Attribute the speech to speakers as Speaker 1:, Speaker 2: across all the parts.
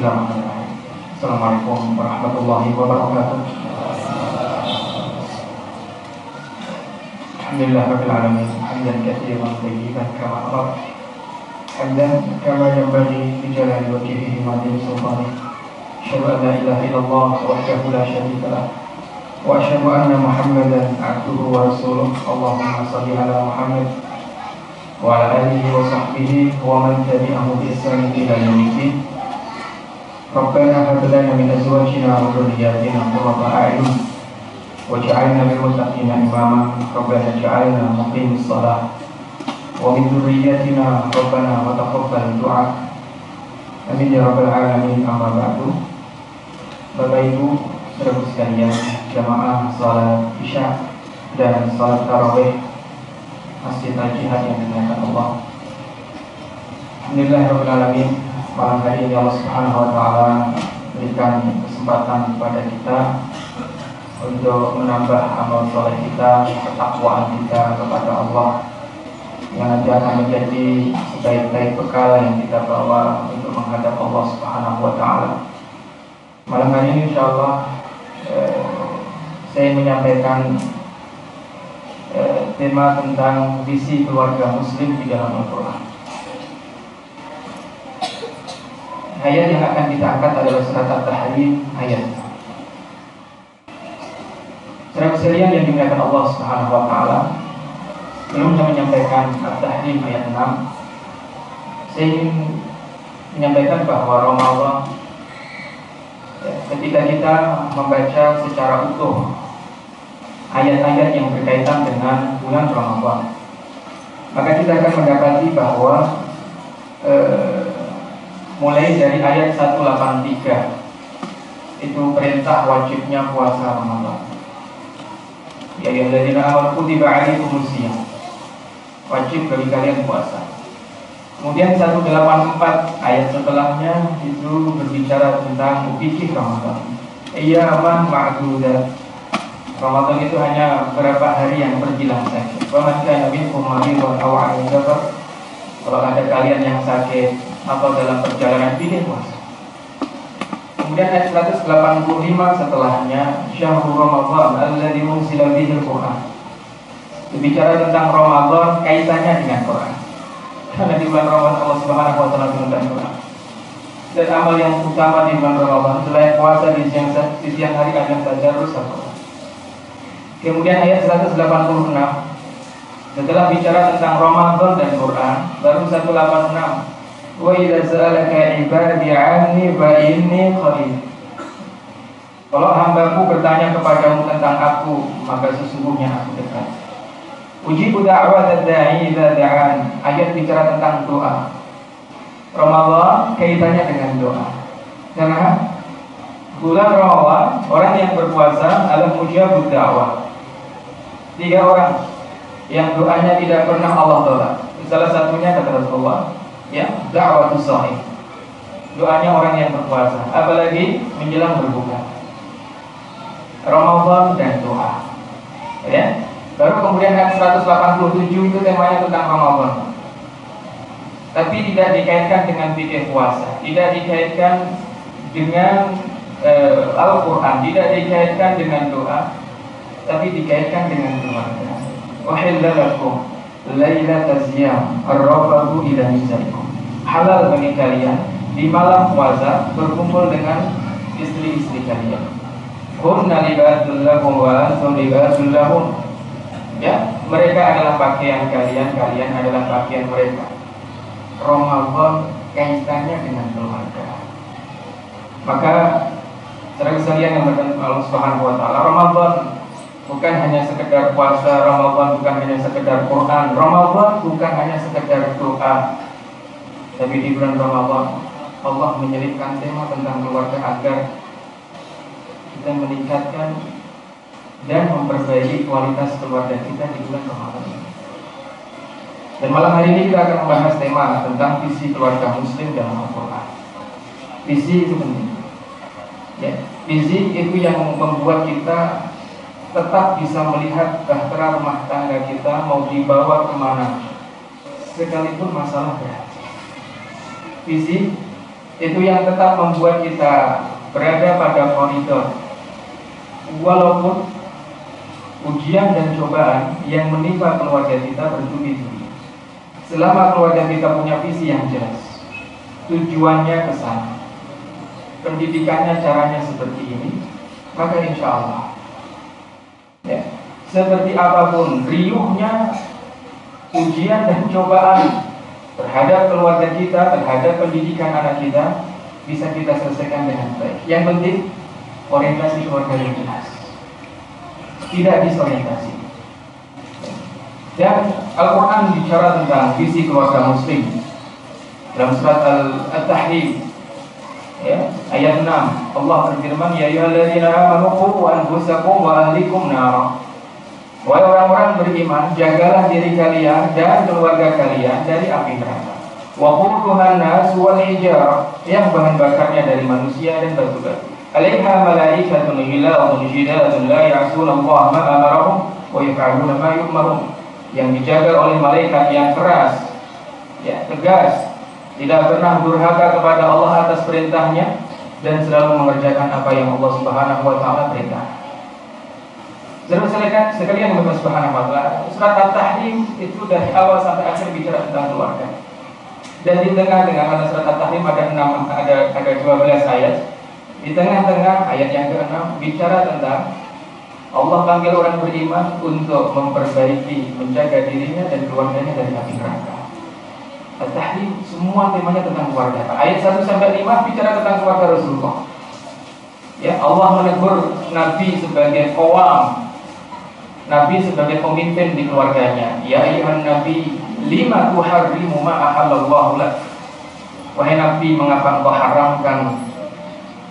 Speaker 1: Bismillahirrahmanirrahim. Assalamualaikum warahmatullahi wabarakatuh. Alhamdulillahirabbil alamin. Hamdan katsiran thayyiban kama amara. Hamdan kama yanbaghi li jalali wajhihi wa li sultanihi. Asyhadu an la ilaha illallah wahdahu la syarika lah. Wa asyhadu anna Muhammadan abduhu wa rasuluh. Allahumma shalli ala Muhammad wa ala alihi wa sahbihi wa man tabi'ahu bi ihsan ila yaumil Rabbana hab lana min azwajina wa dhurriyyatina qurrata a'yun waj'alna lil muttaqina imama. Rabbana ij'alna muqimis shalah wa min dhurriyyatina rabbana wa taqabbal du'a. Amin ya rabbal alamin. Amma ba'du. Bapak Ibu saudara sekalian, jamaah salat Isya dan salat tarawih Masjid Al-Jihad yang dimuliakan Allah. Alhamdulillahirabbil alamin. Malam hari ini Allah Subhanahu wa taala berikan kesempatan kepada kita untuk menambah amal soleh kita, ketakwaan kita kepada Allah yang nanti akan menjadi sebaik-baik bekal yang kita bawa untuk menghadap Allah Subhanahu wa taala. Malam hari ini insyaallah saya menyampaikan tema tentang visi keluarga muslim di dalam Al-Quran. Ayat yang akan kita angkat adalah surat At-Tahrim ayat. Saudara sekalian yang dimuliakan Allah Subhanahu wa taala, sebelum saya menyampaikan At-Tahrim ayat 6, saya ingin menyampaikan bahwa Ramadan, ketika kita membaca secara utuh ayat-ayat yang berkaitan dengan bulan Ramadan, maka kita akan mendapati bahwa mulai dari ayat 183 itu perintah wajibnya puasa Ramadan. Ya ayyuhalladzina amanu kutiba 'alaikumusiyam, wajib bagi kalian puasa. Kemudian 184 ayat setelahnya itu berbicara tentang fikih Ramadan. Ayyaman ma'dudat, Ramadan itu hanya beberapa hari yang berbilang saja. Wa man kana minkum maridan aw 'ala safar, kalau ada kalian yang sakit atau dalam perjalanan, pilih puasa. Kemudian ayat 185 setelahnya, syahrul Ramadan alladzi unzila fihi al-Qur'an, berbicara tentang Ramadan kaitannya dengan Quran. Karena di bulan Ramadan Allah Subhanahu wa taala menurunkan Quran. Dan amal yang utama di bulan Ramadan selain puasa di siang hari adalah tadarus Al-Quran. Kemudian ayat 186 setelah bicara tentang Ramadan dan Quran, baru 186, wa idza sa'alaka 'ibadi 'anni fa inni qarib. Kalau hambaku bertanya kepadamu tentang aku, maka sesungguhnya aku dekat. Ujibu da'wat ad-da'i idza da'an. Ayat bicara tentang doa. Ramadan kaitannya dengan doa. Karena bulan Ramadan, orang yang berpuasa adalah mujabud da'wah. 3 orang yang doanya tidak pernah Allah tolak. Salah satunya kata Rasulullah, ya, da'watus shahih, doanya orang yang berpuasa, apalagi menjelang berbuka. Ramadan dan doa, ya. Baru kemudian ayat 187 itu temanya tentang Ramadan, tapi tidak dikaitkan dengan fikih puasa, tidak dikaitkan dengan Al-Quran, tidak dikaitkan dengan doa, tapi dikaitkan dengan keluarga. Wahilla lakum lailatal siyam ar-rafathu ila nisaikum. Halal bagi kalian di malam puasa berkumpul dengan istri-istri kalian. Hunna libasul lakum wa antum libasul lahum. Ya, mereka adalah pakaian kalian, kalian adalah pakaian mereka. Ramadan kaitannya dengan keluarga. Maka saudara sekalian yang berkenan Allah Subhanahu wa taala, Ramadan bukan hanya sekedar puasa, Ramadan bukan hanya sekedar Quran, Ramadan bukan hanya sekedar doa. Tapi di bulan Ramadan Allah menyelipkan tema tentang keluarga agar kita meningkatkan dan memperbaiki kualitas keluarga kita di bulan Ramadan ini. Dan malam hari ini kita akan membahas tema tentang visi keluarga muslim dalam Al-Quran. Visi itu penting, ya. Visi itu yang membuat kita tetap bisa melihat bahtera rumah tangga kita mau dibawa kemana, sekalipun masalah berat. Visi Itu yang tetap membuat kita berada pada koridor. Walaupun ujian dan cobaan yang menimpa keluarga kita bertubi-tubi, selama keluarga kita punya visi yang jelas, tujuannya ke sana, pendidikannya caranya seperti ini, maka insya Allah ya, seperti apapun riuhnya ujian dan cobaan terhadap keluarga kita, terhadap pendidikan anak kita, bisa kita selesaikan dengan baik. Yang penting orientasi keluarga yang jelas, tidak disorientasi. Dan Al-Quran bicara tentang visi keluarga muslim dalam surat Al-Tahrim ya, ayat 6, Allah berfirman, ya ayyuhalladzina amanu qu anfusakum wa ahlikum nar. Wahai orang-orang beriman, jagalah diri kalian dan keluarga kalian dari api neraka. Wa quduhan nas wal hijarah, yang bahan bakarnya dari manusia dan batu-batu. 'Alaiha malaikatun ghiladun shidadun la ya'sunallaha ma amarahum wa yaf'aluna ma yu'marun. Yang dijaga oleh malaikat yang keras, ya, tegas, tidak pernah durhaka kepada Allah atas perintahnya, dan selalu mengerjakan apa yang Allah Subhanahu wa taala perintahkan. Sekalian Bapak Subhanahu wa taala, surat At-Tahrim itu dari awal sampai akhir bicara tentang keluarga. Dan di tengah-tengah surat At-Tahrim ada 12 ayat. Di tengah-tengah ayat yang ke-6 bicara tentang Allah panggil orang beriman untuk memperbaiki, menjaga dirinya dan keluarganya dari api neraka. At-Tahrim semua temanya tentang keluarga. Ayat 1 sampai 5 bicara tentang keluarga Rasulullah. Ya, Allah menegur Nabi sebagai qawam, Nabi sebagai pemimpin di keluarganya. Ya ayyuhan nabi, lima tuharrimu ma ahallallahu lak. Wahai Nabi, mengapa engkau haramkan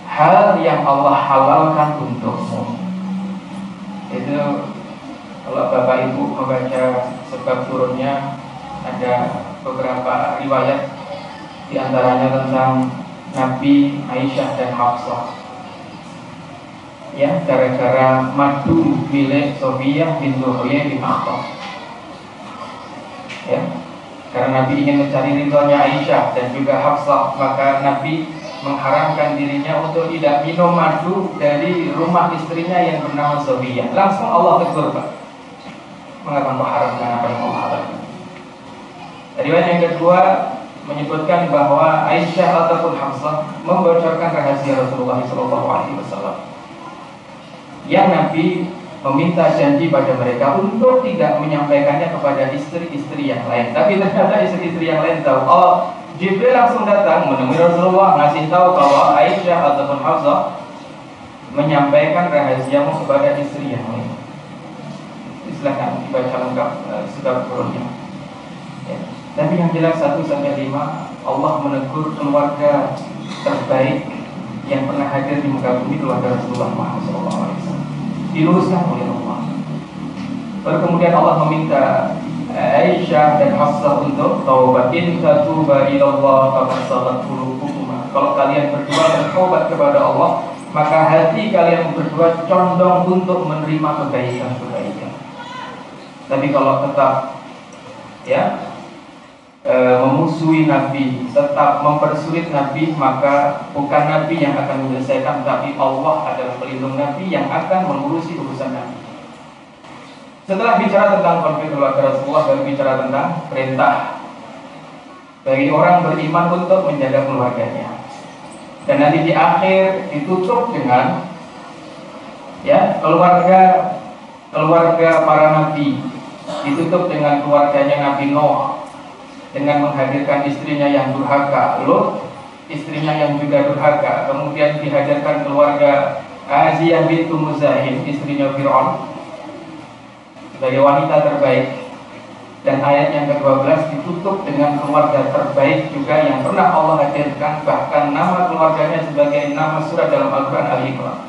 Speaker 1: hal yang Allah halalkan untukmu? Itu kalau Bapak Ibu membaca sebab turunnya, ada beberapa riwayat, di antaranya tentang Nabi, Aisyah dan Hafsah. Ya, gara-gara madu milik Sofiyah bintu Huyai bin Akhtab. Ya, karena Nabi ingin mencari ridhonya Aisyah dan juga Hafsah, maka Nabi mengharamkan dirinya untuk tidak minum madu dari rumah istrinya yang bernama Sofiyah. Langsung Allah tegur, Pak. Mengapa engkau haramkan apa yang Allah halalkan? Riwayat yang kedua menyebutkan bahwa Aisyah ataupun Hafsah membocorkan rahasia Rasulullah SAW, yang Nabi meminta janji pada mereka untuk tidak menyampaikannya kepada istri-istri yang lain. Tapi ternyata istri-istri yang lain tahu. Oh, Jibril langsung datang menemui Rasulullah, ngasih tahu kalau Aisyah ataupun Hafsah menyampaikan rahasiamu kepada istri yang lain. Silakan dibaca lengkap sebab turunnya. Ya. Tapi yang jelas 1 sampai 5 Allah menegur keluarga terbaik yang pernah hadir di muka bumi, keluarga Rasulullah Muhammad SAW. Diluruskan oleh Allah. Lalu kemudian Allah meminta Aisyah dan Hafsah untuk taubat. In tatuba ilallah faqad sagat qulubukuma. Kalau kalian berdua bertaubat kepada Allah, maka hati kalian berdua condong untuk menerima kebaikan-kebaikan. Tapi kalau tetap ya memusuhi Nabi, tetap mempersulit Nabi, maka bukan Nabi yang akan menyelesaikan, tapi Allah adalah pelindung Nabi yang akan mengurusi urusan Nabi. Setelah bicara tentang konflik keluarga Rasulullah, baru bicara tentang perintah bagi orang beriman untuk menjaga keluarganya. Dan nanti di akhir ditutup dengan ya keluarga para nabi, ditutup dengan keluarganya Nabi Nuh dengan menghadirkan istrinya yang durhaka, Lut, istrinya yang juga durhaka. Kemudian dihadirkan keluarga Aziyah bintu Muzahim, istrinya Fir'aun, sebagai wanita terbaik. Dan ayat yang ke-12 ditutup dengan keluarga terbaik juga yang pernah Allah hadirkan, bahkan nama keluarganya sebagai nama surat dalam Al-Quran, Al-Imran,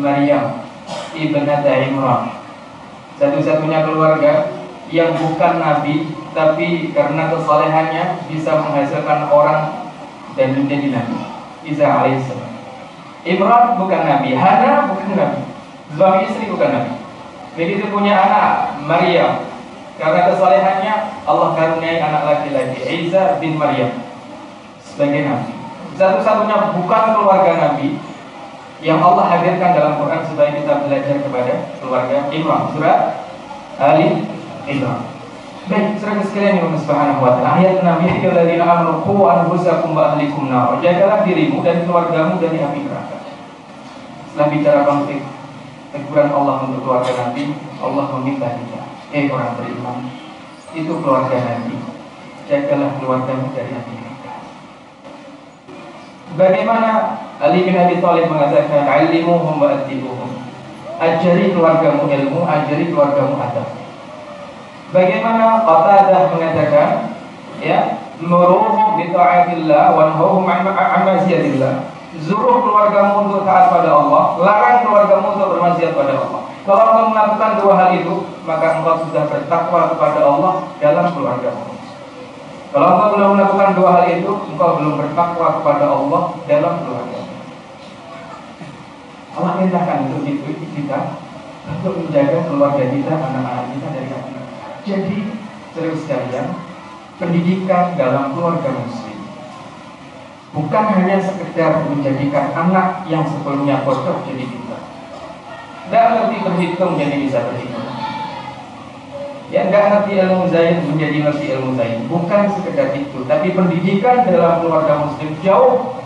Speaker 1: Maryam ibnat Imran. Satu-satunya keluarga yang bukan nabi, tapi karena kesalehannya bisa menghasilkan orang dan menjadi nabi. Isa alaihissalam. Imran bukan nabi, Hana bukan nabi, suami istri bukan nabi. Begitu punya anak Maryam, karena kesalehannya Allah karuniai anak laki-laki Isa bin Maryam sebagai nabi. Satu-satunya bukan keluarga Nabi yang Allah hadirkan dalam Quran supaya kita belajar kepada keluarga Imran, surat Ali Imran. Baik, saudara sekalian yang Subhanahu wa taala, ayat Nabi alladzina amanu qu anfusakum wa ahlikum nar. Jagalah dirimu dan keluargamu dari api neraka. Setelah bicara konflik teguran Allah untuk keluarga Nabi, Allah meminta kita, orang beriman, itu keluarga Nabi, jagalah keluargamu dari api neraka. Bagaimana Ali bin Abi Thalib mengatakan, "Alimuhum wa adibuhum." Ajari keluargamu ilmu, ajari keluargamu adab. Bagaimana Qatadah mengatakan, muruhum bi ta'atillah wa nahum 'an ma'siyatillah. Suruh keluargamu untuk taat pada Allah, larang keluargamu untuk bermaksiat pada Allah. Kalau engkau melakukan dua hal itu, maka engkau sudah bertakwa kepada Allah dalam keluargamu. Kalau engkau belum melakukan dua hal itu, engkau belum bertakwa kepada Allah dalam keluargamu. Allah perintahkan untuk kita untuk menjaga keluarga kita, anak-anak kita dari api. Jadi, terus sekalian, pendidikan dalam keluarga muslim bukan hanya sekedar menjadikan anak yang sebelumnya bodoh jadi pintar, tidak ngerti berhitung jadi bisa berhitung, nggak ngerti ilmu zain menjadi ngerti ilmu zain. Bukan sekedar itu, tapi pendidikan dalam keluarga muslim jauh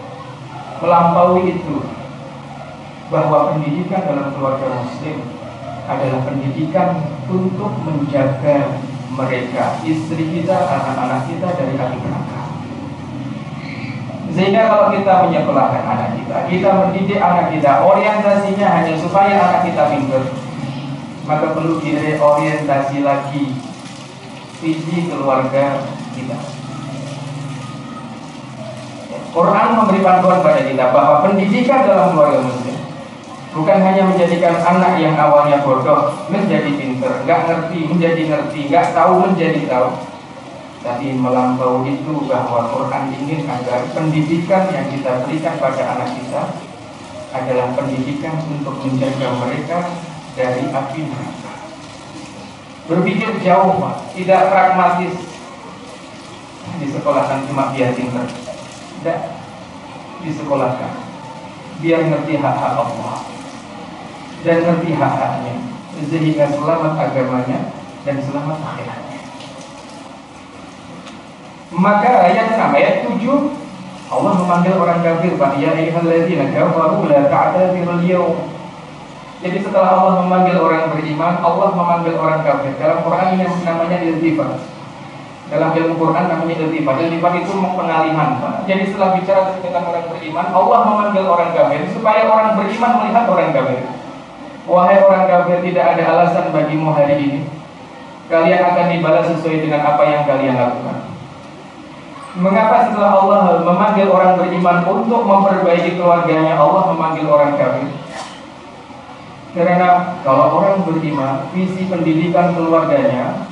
Speaker 1: melampaui itu. Bahwa pendidikan dalam keluarga muslim adalah pendidikan untuk menjaga mereka, istri kita, anak-anak kita dari api neraka. Sehingga kalau kita menyekolahkan anak kita mendidik anak kita, orientasinya hanya supaya anak kita pintar, maka perlu diorientasi lagi visi keluarga kita. Quran memberi panduan pada kita bahwa pendidikan dalam keluarga muslim bukan hanya menjadikan anak yang awalnya bodoh menjadi pintar, nggak ngerti menjadi ngerti, nggak tahu menjadi tahu, tapi melampaui itu bahwa Quran ingin agar pendidikan yang kita berikan pada anak kita adalah pendidikan untuk menjaga mereka dari api neraka. Berpikir jauh, tidak pragmatis. Disekolahkan cuma biar pintar, tidak, disekolahkan biar ngerti hak-hak Allah dan ngerti hak-haknya, sehingga selamat agamanya dan selamat akhiratnya. Maka ayat 6, ayat 7, Allah memanggil orang kafir, ya ayyuhalladzina kafaru la ta'tadzirul yawm. Jadi setelah Allah memanggil orang beriman, Allah memanggil orang kafir. Dalam Quran ini namanya iltifat. Dalam ilmu Quran namanya iltifat. Iltifat itu pengalihan. Jadi setelah bicara tentang orang beriman, Allah memanggil orang kafir supaya orang beriman melihat orang kafir. Wahai orang kafir, tidak ada alasan bagimu hari ini. Kalian akan dibalas sesuai dengan apa yang kalian lakukan. Mengapa setelah Allah memanggil orang beriman untuk memperbaiki keluarganya, Allah memanggil orang kafir? Karena kalau orang beriman, visi pendidikan keluarganya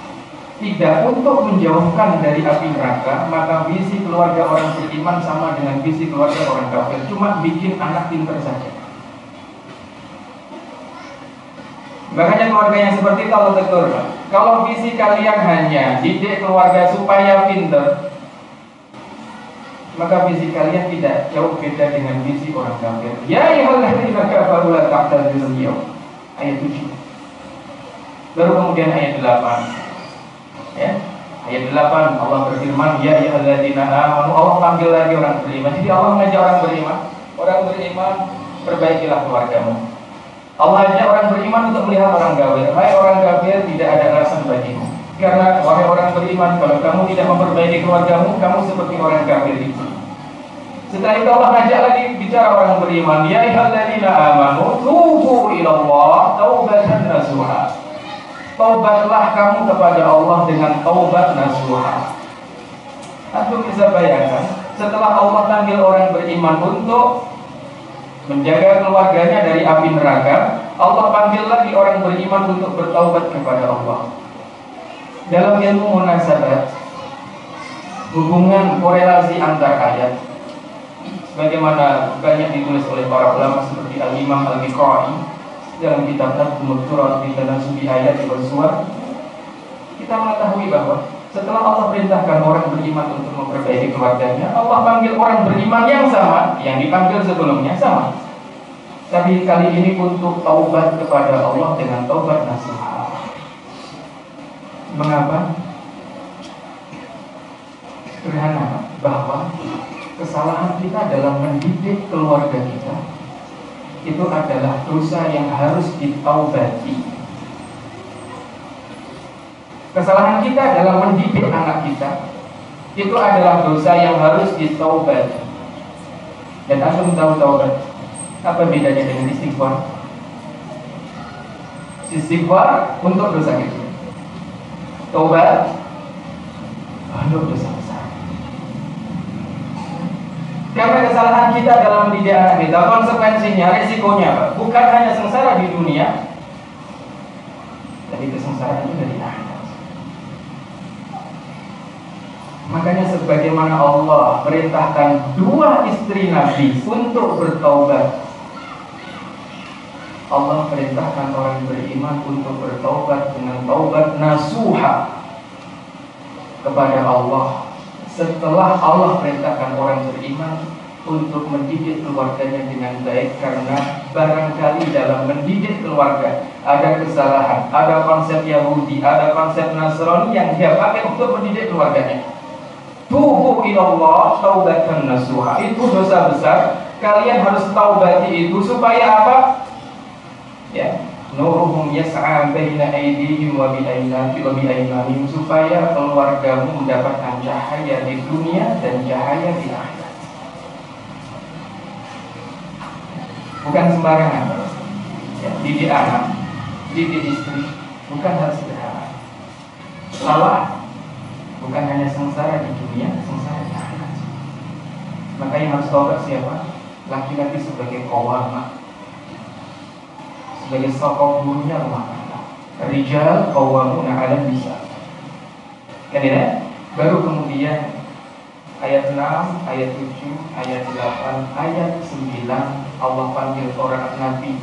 Speaker 1: tidak untuk menjauhkan dari api neraka, maka visi keluarga orang beriman sama dengan visi keluarga orang kafir, cuma bikin anak pintar saja. Makanya keluarga yang seperti itu Allah tegur, kalau visi kalian hanya didik keluarga supaya pintar, maka visi kalian tidak jauh beda dengan visi orang kafir. Ya ayyuhalladzina kafaru la ta'tadzirul yawm. Ayat 7. Baru kemudian ayat 8. Ayat 8 Allah berfirman, ya ayyuhalladzina amanu. Allah panggil lagi orang beriman. Jadi Allah mengajak orang beriman, perbaikilah keluargamu. Allah ajak orang beriman untuk melihat orang kafir. Hai orang kafir, tidak ada alasan bagimu. Karena wahai orang beriman, kalau kamu tidak memperbaiki keluargamu, kamu seperti orang kafir itu. Setelah itu Allah ajak lagi bicara orang beriman, ya ayyuhalladzina amanu tubu ilallah taubatan nasuha. Taubatlah kamu kepada Allah dengan taubat nasuha. Antum bisa bayangkan, setelah Allah panggil orang beriman untuk menjaga keluarganya dari api neraka, Allah panggil lagi orang beriman untuk bertaubat kepada Allah. Dalam ilmu munasabat, hubungan korelasi antar ayat, sebagaimana banyak ditulis oleh para ulama seperti Al-Imam Al-Biqai dalam kitab Tadmur Turat di Tanasubi Ayat di Bersuara, kita mengetahui bahwa Setelah Allah perintahkan orang beriman untuk memperbaiki keluarganya, Allah panggil orang beriman yang sama, yang dipanggil sebelumnya sama. Tapi kali ini untuk taubat kepada Allah dengan taubat nasuha. Mengapa? Sederhana, bahwa kesalahan kita dalam mendidik keluarga kita itu adalah dosa yang harus ditaubati. Kesalahan kita dalam mendidik anak kita itu adalah dosa yang harus ditaubati. Dan antum tahu taubat apa bedanya dengan istighfar? Istighfar untuk dosa kecil, taubat untuk dosa besar. Karena kesalahan kita dalam mendidik anak kita, konsekuensinya, resikonya bukan hanya sengsara di dunia, tapi kesengsaraan juga di akhirat. Makanya sebagaimana Allah perintahkan dua istri Nabi untuk bertaubat, Allah perintahkan orang beriman untuk bertaubat dengan taubat nasuha kepada Allah. Setelah Allah perintahkan orang beriman untuk mendidik keluarganya dengan baik, karena barangkali dalam mendidik keluarga ada kesalahan, ada konsep Yahudi, ada konsep Nasrani yang dia pakai untuk mendidik keluarganya. Tubu ilallah taubatan nasuha. Itu dosa besar. Kalian harus taubati itu supaya apa? Ya, nuruhum yas'a baina aydihim wa bi aymanihim, supaya keluargamu mendapatkan cahaya di dunia dan cahaya di akhirat. Bukan sembarangan. Ya, didik anak, didik istri, bukan hal sederhana. Salah bukan hanya sengsara di dunia, sengsara di akhirat. Maka yang harus taubat siapa? Laki-laki sebagai qawwamah, sebagai sokong gurunya rumah tangga. Rijal qawwamuna 'alan nisa. Kan ya? Baru kemudian ayat 6, ayat 7, ayat 8, ayat 9 Allah panggil orang Nabi,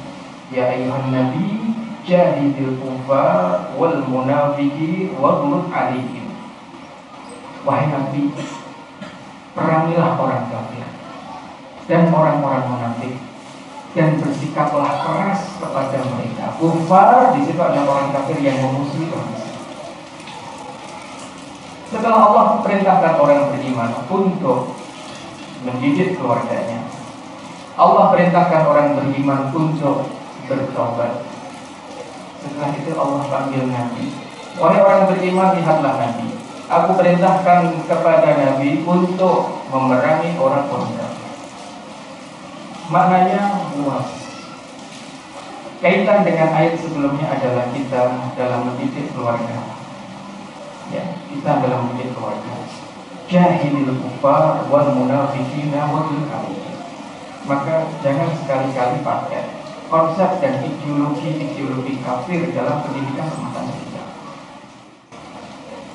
Speaker 1: ya ayyuhan nabi jahidil kufar wal munafiqin waghluz 'alaihim. Wahai Nabi, perangilah orang kafir dan orang-orang munafik dan bersikaplah keras kepada mereka. Kufar di situ ada orang kafir yang memusuhi orang Islam. Setelah Allah perintahkan orang beriman untuk mendidik keluarganya, Allah perintahkan orang beriman untuk bertobat. Setelah itu Allah panggil Nabi, wahai orang beriman, lihatlah Nabi, aku perintahkan kepada Nabi untuk memerangi orang-orang kafir. Maknanya luas. Kaitan dengan ayat sebelumnya adalah kita dalam mendidik keluarga. Ya, kita dalam mendidik keluarga. Jahilil kufar wal munafiqina waghluz 'alaihim. Maka jangan sekali-kali pakai konsep dan ideologi kafir dalam pendidikan rumah tangga kita.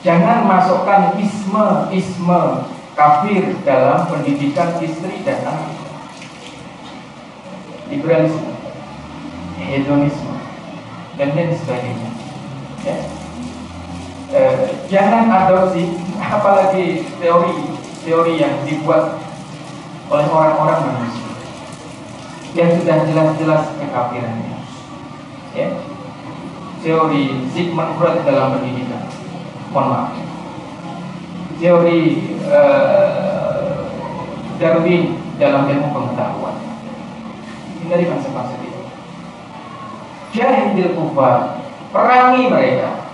Speaker 1: Jangan masukkan isme kafir dalam pendidikan istri dan anak. Liberalisme, hedonisme, dan lain sebagainya. Ya. Jangan adopsi, apalagi teori yang dibuat oleh orang-orang manusia yang sudah jelas-jelas kekafirannya. Ya. Teori Sigmund Freud dalam pendidikan. Mohon maaf. Teori Darwin dalam ilmu pengetahuan. Hindari konsep-konsep itu. Jahidil kufar, perangi mereka.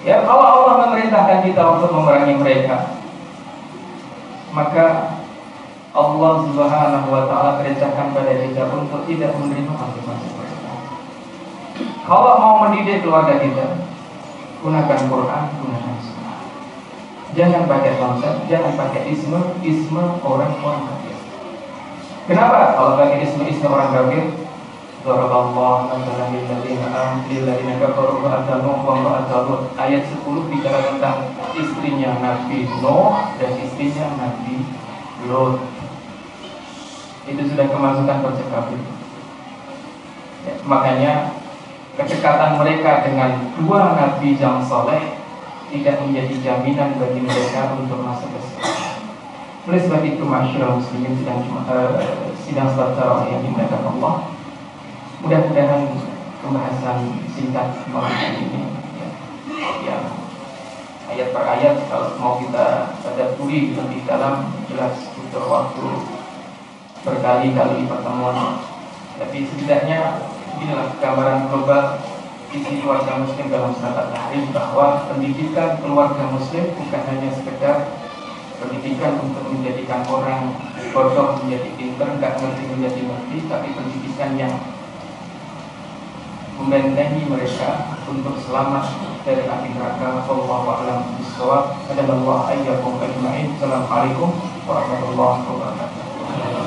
Speaker 1: Ya, kalau Allah memerintahkan kita untuk memerangi mereka, maka Allah Subhanahu wa ta'ala perintahkan pada kita untuk tidak menerima konsekuensi mereka. Kalau mau mendidik keluarga kita, gunakan Quran, gunakan Sunnah. Jangan pakai konsep, jangan pakai isme orang-orang kafir. Kenapa? Kalau pakai isme orang kafir, Daraballahu mathalan lil ladzina kafaru ra'atan Nuh wa ra'atan Lut. Ayat 10 bicara tentang istrinya Nabi Nuh dan istrinya Nabi Lut. Itu sudah kemasukan konsep kafir. Ya, makanya kedekatan mereka dengan dua nabi yang soleh tidak menjadi jaminan bagi mereka untuk masuk ke surga. Oleh sebab itu, masyarakat muslimin sidang salat tarawih yang dimuliakan Allah, mudah-mudahan pembahasan singkat malam ini ya, ayat per ayat kalau mau kita tadabburi lebih dalam jelas butuh waktu berkali-kali pertemuan. Tapi setidaknya inilah gambaran global isi keluarga muslim dalam surat At-Tahrim, bahwa pendidikan keluarga muslim bukan hanya sekedar pendidikan untuk menjadikan orang bodoh menjadi pintar, nggak ngerti menjadi ngerti, tapi pendidikan yang membentengi mereka untuk selamat dari api neraka. Wallahu a'lam bishawab. Hadallahu iyyakum ajma'in. Assalamualaikum warahmatullahi wabarakatuh.